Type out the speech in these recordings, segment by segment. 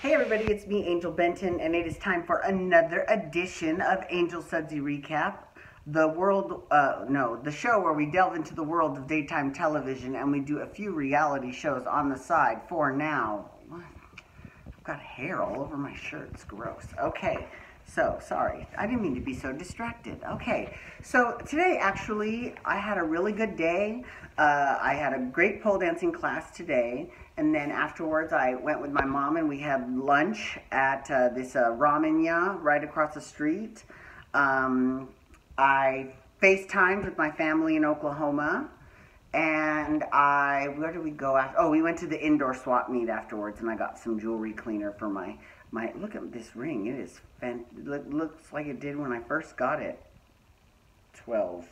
Hey everybody, it's me, Angel Benton, and it is time for another edition of Angel Sudsy Recap, the show where we delve into the world of daytime television and we do a few reality shows on the side for now. I've got hair all over my shirt, it's gross. Okay, so, sorry, I didn't mean to be so distracted. Okay, so today actually, I had a really good day. I had a great pole dancing class today. And then afterwards, I went with my mom and we had lunch at this ramen-ya right across the street. I FaceTimed with my family in Oklahoma. And where did we go after? Oh, we went to the indoor swap meet afterwards and I got some jewelry cleaner for my look at this ring. It looks like it did when I first got it 12,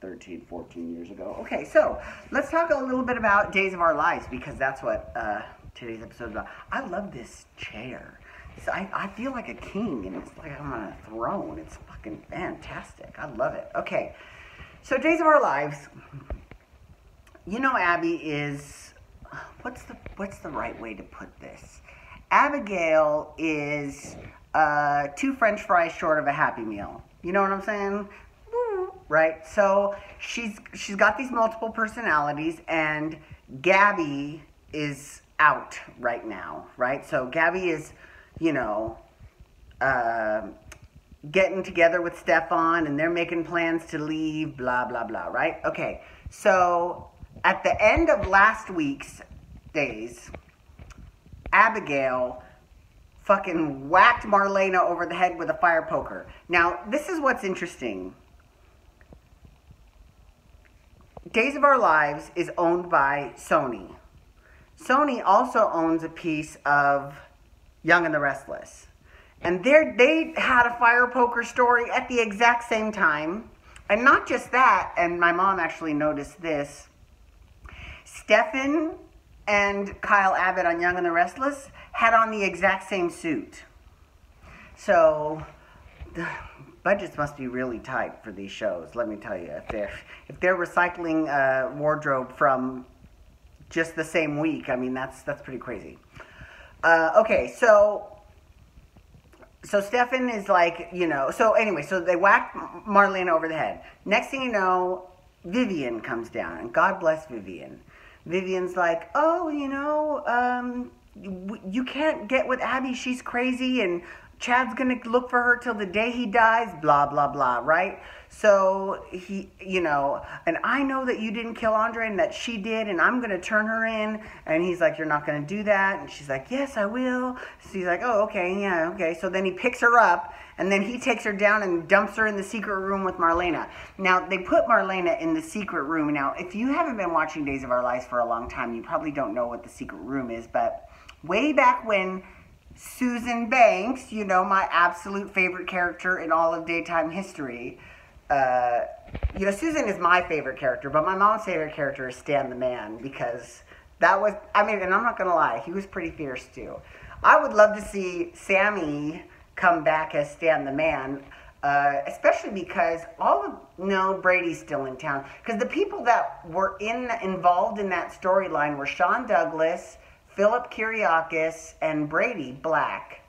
13, 14 years ago. Okay, so let's talk a little bit about Days of Our Lives because that's what today's episode is about. I love this chair. So I feel like a king and it's like I'm on a throne. It's fucking fantastic. I love it. Okay, so Days of Our Lives. You know, Abby is, what's the right way to put this? Abigail is 2 French fries short of a Happy Meal. You know what I'm saying? Right? So she's got these multiple personalities, and Gabby is out right now, right? So Gabby is, you know, getting together with Stefan, and they're making plans to leave, blah, blah, blah, right? Okay, so at the end of last week's Days, Abigail fucking whacked Marlena over the head with a fire poker. Now, this is what's interesting. Days of Our Lives is owned by Sony. Sony also owns a piece of Young and the Restless. And they had a fire poker story at the exact same time. And not just that, and my mom actually noticed this, Stefan and Kyle Abbott on Young and the Restless had on the exact same suit. So the budgets must be really tight for these shows, let me tell you. If they're recycling wardrobe from just the same week, I mean, that's pretty crazy. Okay, so Stefan is like, you know, so anyway, so they whacked Marlena over the head. Next thing you know, Vivian comes down, and God bless Vivian. Vivian's like, oh, you know, you can't get with Abby, she's crazy, and Chad's gonna look for her till the day he dies, blah, blah, blah, right? So he, you know, and I know that you didn't kill Andre and that she did, and I'm gonna turn her in. And he's like, you're not gonna do that. And she's like, yes, I will. So he's like, oh, okay, yeah, okay. So then he picks her up, and then he takes her down and dumps her in the secret room with Marlena. Now, they put Marlena in the secret room. Now, if you haven't been watching Days of Our Lives for a long time, you probably don't know what the secret room is, but way back when Susan Banks, you know, my absolute favorite character in all of daytime history. You know, Susan is my favorite character, but my mom's favorite character is Stan the Man, because that was, I mean, and I'm not going to lie, he was pretty fierce too. I would love to see Sammy come back as Stan the Man, especially because no, Brady's still in town. Because the people that were involved in that storyline were Sean Douglas, Philip Kiriakis, and Brady Black.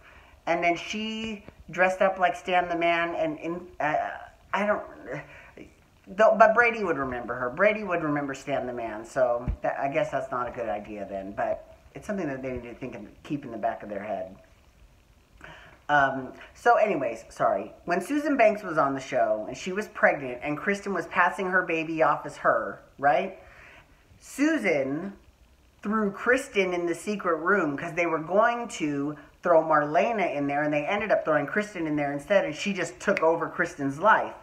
And then she dressed up like Stan the Man, and but Brady would remember her. Brady would remember Stan the Man, so I guess that's not a good idea then, but it's something that they need to think and keep in the back of their head. So anyways, sorry. When Susan Banks was on the show, and she was pregnant, and Kristen was passing her baby off as her, right? Susan threw Kristen in the secret room because they were going to throw Marlena in there, and they ended up throwing Kristen in there instead, and she just took over Kristen's life.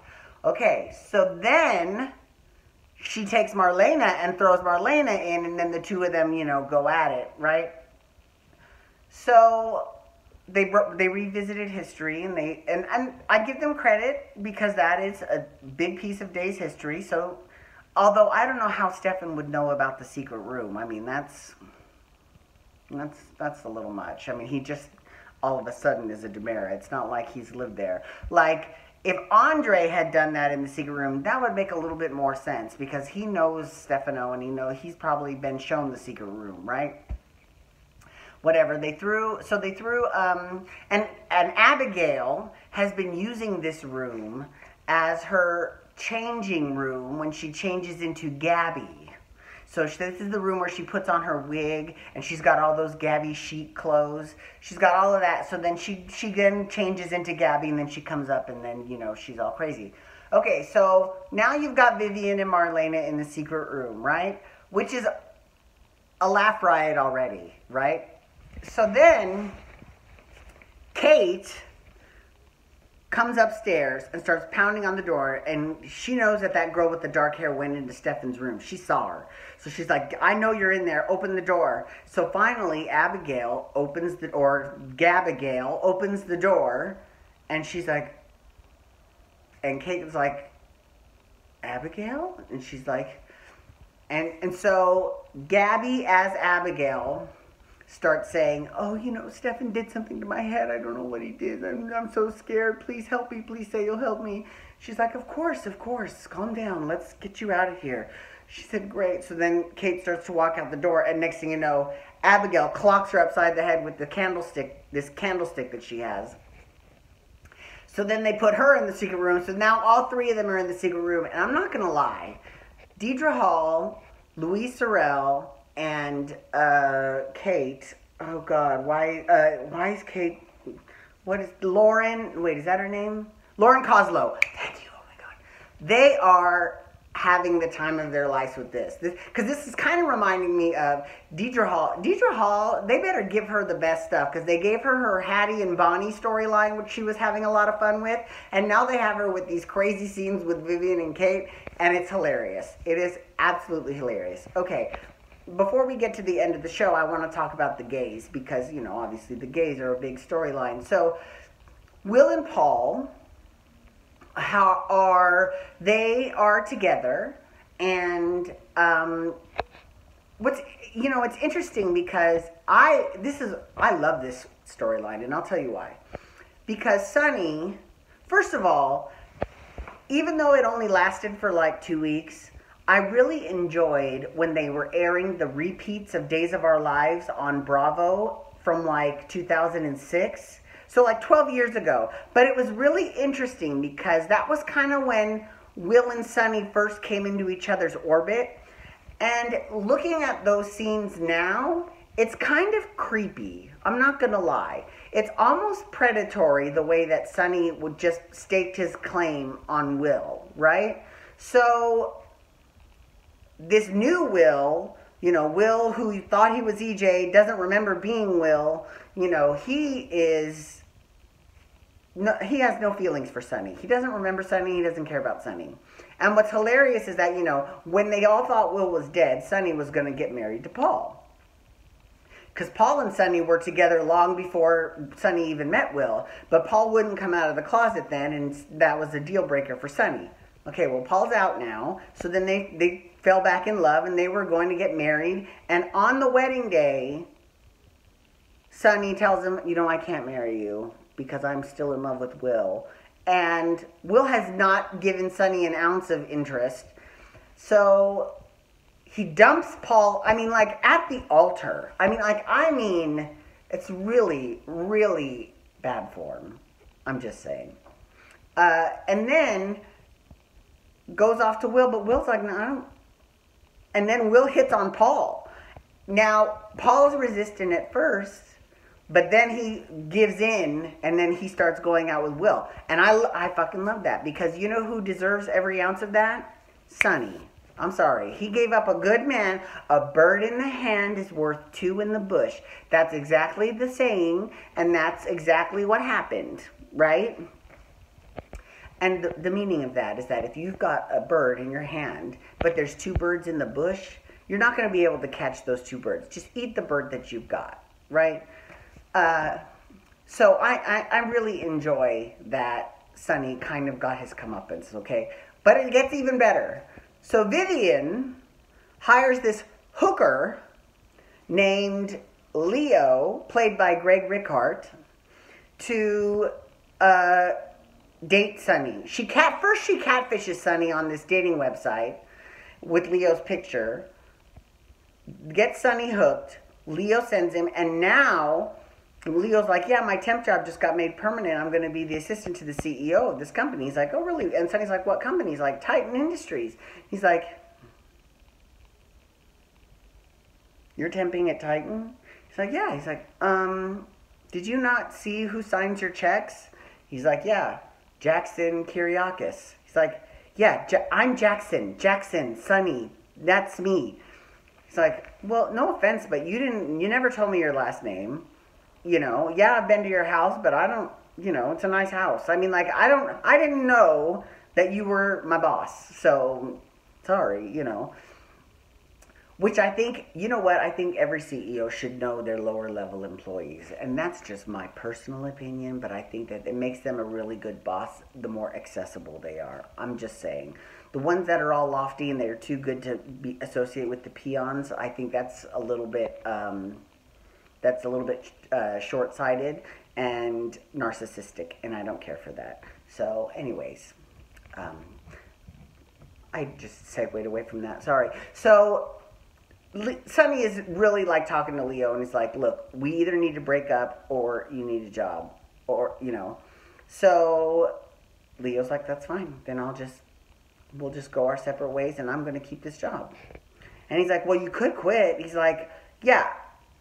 Okay, so then she takes Marlena and throws Marlena in, and then the two of them, you know, go at it, right? So they revisited history, and I give them credit because that is a big piece of Days history. So although I don't know how Stefan would know about the secret room. I mean, that's a little much. I mean, he just all of a sudden is a DiMera. It's not like he's lived there. Like, if Andre had done that in the secret room, that would make a little bit more sense because he knows Stefano and he's probably been shown the secret room, right? whatever. And Abigail has been using this room as her changing room when she changes into Gabby. So this is the room where she puts on her wig, and she's got all those Gabby chic clothes. She's got all of that. So then she then changes into Gabby, and then she comes up, and then, you know, she's all crazy. Okay, so now you've got Vivian and Marlena in the secret room, right? Which is a laugh riot already, right? So then Kate comes upstairs and starts pounding on the door, and she knows that girl with the dark hair went into Stefan's room. She saw her. So she's like, I know you're in there. Open the door. So finally, Gabagail opens the door, and she's like, and Kate was like, Abigail? And she's like, and so Gabby as Abigail starts saying, oh, you know, Stefan did something to my head. I don't know what he did. I'm so scared. Please help me. Please say you'll help me. She's like, of course. Calm down. Let's get you out of here. She said, great. So then Kate starts to walk out the door, and next thing you know, Abigail clocks her upside the head with the candlestick, this candlestick that she has. So then they put her in the secret room. So now all three of them are in the secret room. And I'm not going to lie. Deidre Hall, Louise Sorel, and Kate. Oh God, why is Kate? What is Lauren? Wait, is that her name? Lauren Koslow. Thank you. Oh my God, they are having the time of their lives with this. Because this is kind of reminding me of Deidre Hall. Deidre Hall, they better give her the best stuff, because they gave her Hattie and Bonnie storyline, which she was having a lot of fun with, and now they have her with these crazy scenes with Vivian and Kate, and it's hilarious. It is absolutely hilarious. Okay, before we get to the end of the show, I want to talk about the gays, because, you know, obviously the gays are a big storyline. So, Will and Paul, they are together, and it's interesting because I love this storyline, and I'll tell you why. Because Sonny, first of all, even though it only lasted for like 2 weeks, I really enjoyed when they were airing the repeats of Days of Our Lives on Bravo from like 2006. So like 12 years ago. But it was really interesting because that was kind of when Will and Sonny first came into each other's orbit. And looking at those scenes now, it's kind of creepy. I'm not going to lie. It's almost predatory the way that Sonny would just staked his claim on Will, right? So this new Will, you know, Will who thought he was EJ, doesn't remember being Will, you know, he has no feelings for Sonny. He doesn't remember Sonny. He doesn't care about Sonny. And what's hilarious is that, you know, when they all thought Will was dead, Sonny was going to get married to Paul. Because Paul and Sonny were together long before Sonny even met Will. But Paul wouldn't come out of the closet then, and that was a deal breaker for Sonny. Okay, well, Paul's out now. So then they fell back in love, and they were going to get married. And on the wedding day, Sonny tells him, you know, I can't marry you, because I'm still in love with Will. And Will has not given Sonny an ounce of interest. So he dumps Paul, at the altar. It's really, really bad form. I'm just saying. And then goes off to Will, but Will's like, no, I don't. And then Will hits on Paul. Now, Paul's resistant at first, but then he gives in, and then he starts going out with Will. And I fucking love that, because you know who deserves every ounce of that? Sonny. I'm sorry. He gave up a good man. A bird in the hand is worth two in the bush. That's exactly the saying, and that's exactly what happened, right? And the meaning of that is that if you've got a bird in your hand, but there's two birds in the bush, you're not going to be able to catch those two birds. Just eat the bird that you've got, right? So I really enjoy that Sonny kind of got his comeuppance, okay? But it gets even better. So Vivian hires this hooker named Leo, played by Greg Rickhart, to date Sonny. First she catfishes Sonny on this dating website with Leo's picture, gets Sonny hooked, Leo sends him, and now Leo's like, yeah, my temp job just got made permanent. I'm going to be the assistant to the CEO of this company. He's like, oh, really? And Sonny's like, what company? He's like, Titan Industries. He's like, you're temping at Titan? He's like, yeah. He's like, did you not see who signs your checks? He's like, yeah, Jackson Kyriakis. He's like, yeah, I'm Jackson, Sonny, that's me. He's like, well, no offense, but you never told me your last name. You know, yeah, I've been to your house, but I don't, you know, it's a nice house. I mean, like, I didn't know that you were my boss. So, sorry, you know. Which I think, you know what, I think every CEO should know their lower level employees. And that's just my personal opinion, but I think that it makes them a really good boss the more accessible they are. I'm just saying. The ones that are all lofty and they're too good to be associated with the peons, I think that's a little bit short-sighted and narcissistic, and I don't care for that. So, anyways, I just segued away from that. Sorry. So, Sonny is really like talking to Leo, and he's like, look, we either need to break up or you need a job, or, you know. So, Leo's like, that's fine. Then we'll just go our separate ways, and I'm going to keep this job. And he's like, well, you could quit. He's like, yeah,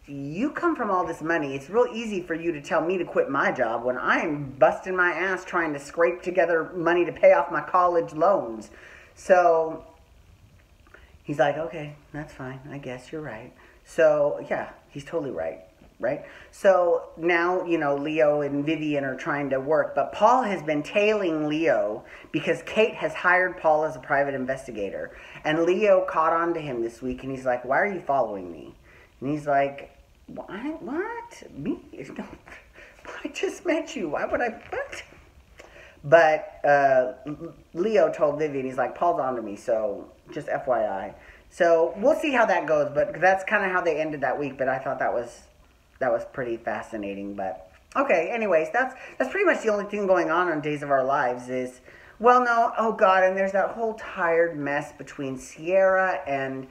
you come from all this money. It's real easy for you to tell me to quit my job when I'm busting my ass trying to scrape together money to pay off my college loans. So he's like, okay, that's fine. I guess you're right. So, yeah, he's totally right. Right? So now, you know, Leo and Vivian are trying to work, but Paul has been tailing Leo because Kate has hired Paul as a private investigator. And Leo caught on to him this week, and he's like, why are you following me? And he's like, what? Me? I just met you. Why would I? What? But Leo told Vivian, he's like, Paul's on to me, so just FYI. So we'll see how that goes, but that's kind of how they ended that week, but I thought that was pretty fascinating. But okay, anyways, that's pretty much the only thing going on Days of Our Lives is, well, no, oh God, and there's that whole tired mess between Sierra and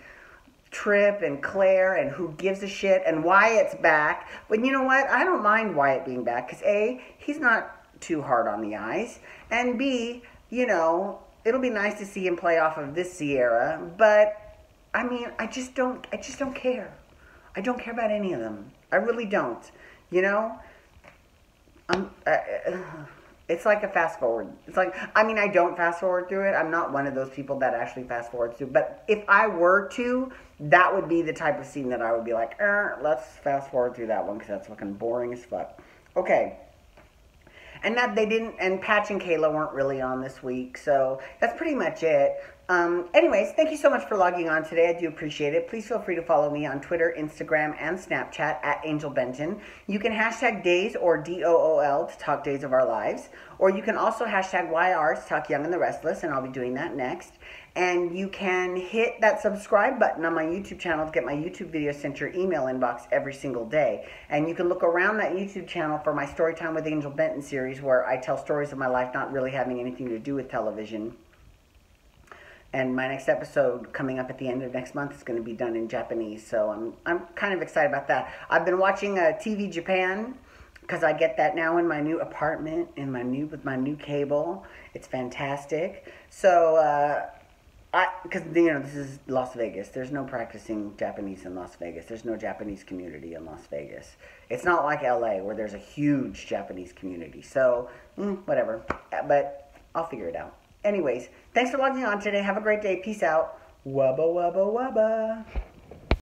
Trip and Claire and who gives a shit, and Wyatt's back. But you know what? I don't mind Wyatt being back because A, he's not too hard on the eyes, and B, you know, it'll be nice to see him play off of this Sierra. But I mean, I just don't care. I don't care about any of them. I really don't. You know? It's like a fast forward. It's like, I mean, I don't fast forward through it. I'm not one of those people that actually fast forward through. But if I were to, that would be the type of scene that I would be like, let's fast forward through that one because that's fucking boring as fuck. Okay. And that they didn't, and Patch and Kayla weren't really on this week, so that's pretty much it. Anyways, thank you so much for logging on today. I do appreciate it. Please feel free to follow me on Twitter, Instagram, and Snapchat at Angel Benton. You can hashtag Days or DOOL to talk Days of Our Lives, or you can also hashtag YR to talk Young and the Restless, and I'll be doing that next. And you can hit that subscribe button on my YouTube channel to get my YouTube videos sent to your email inbox every single day. And you can look around that YouTube channel for my Storytime with Angel Benton series where I tell stories of my life not really having anything to do with television. And my next episode coming up at the end of next month is going to be done in Japanese. So I'm kind of excited about that. I've been watching TV Japan because I get that now in my new apartment with my new cable. It's fantastic. So because, you know, this is Las Vegas. There's no practicing Japanese in Las Vegas. There's no Japanese community in Las Vegas. It's not like LA where there's a huge Japanese community. So, whatever. But I'll figure it out. Anyways, thanks for logging on today. Have a great day. Peace out. Wubba, wubba, wubba.